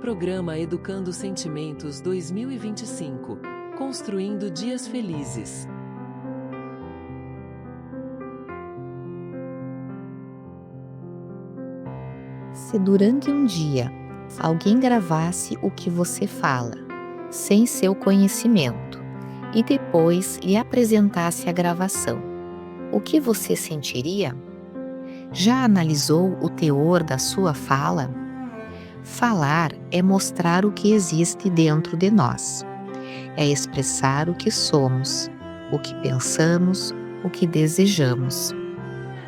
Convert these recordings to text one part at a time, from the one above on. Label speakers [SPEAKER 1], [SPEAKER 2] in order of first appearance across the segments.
[SPEAKER 1] Programa Educando Sentimentos 2025. Construindo dias felizes.
[SPEAKER 2] Se durante um dia alguém gravasse o que você fala, sem seu conhecimento, e depois lhe apresentasse a gravação, o que você sentiria? Já analisou o teor da sua fala? Falar é mostrar o que existe dentro de nós. É expressar o que somos, o que pensamos, o que desejamos.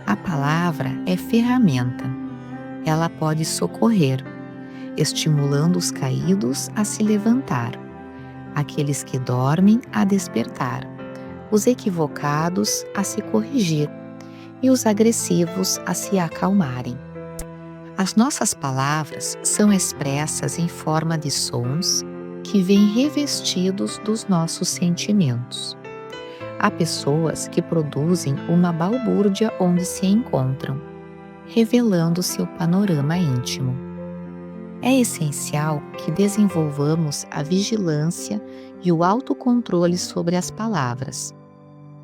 [SPEAKER 2] A palavra é ferramenta. Ela pode socorrer, estimulando os caídos a se levantar, aqueles que dormem a despertar, os equivocados a se corrigir e os agressivos a se acalmarem. As nossas palavras são expressas em forma de sons que vêm revestidos dos nossos sentimentos. Há pessoas que produzem uma balbúrdia onde se encontram, revelando seu panorama íntimo. É essencial que desenvolvamos a vigilância e o autocontrole sobre as palavras.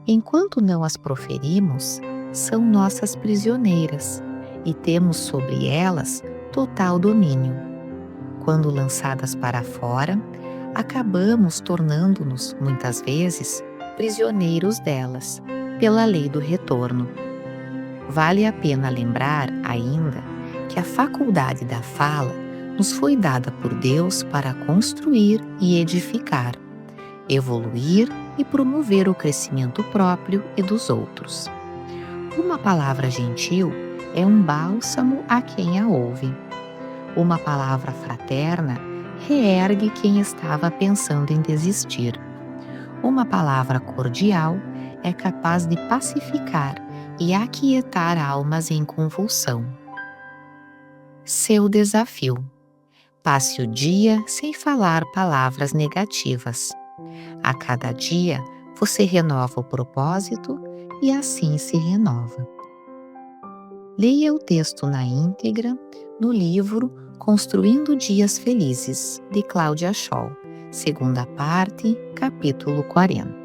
[SPEAKER 2] Enquanto não as proferimos, são nossas prisioneiras e temos sobre elas total domínio. Quando lançadas para fora, acabamos tornando-nos, muitas vezes, prisioneiros delas, pela lei do retorno. Vale a pena lembrar, ainda, que a faculdade da fala nos foi dada por Deus para construir e edificar, evoluir e promover o crescimento próprio e dos outros. Uma palavra gentil é um bálsamo a quem a ouve. Uma palavra fraterna reergue quem estava pensando em desistir. Uma palavra cordial é capaz de pacificar e aquietar almas em convulsão. Seu desafio: passe o dia sem falar palavras negativas. A cada dia, você renova o propósito e assim se renova. Leia o texto na íntegra no livro Construindo Dias Felizes, de Cláudia Scholl, segunda parte, capítulo 40.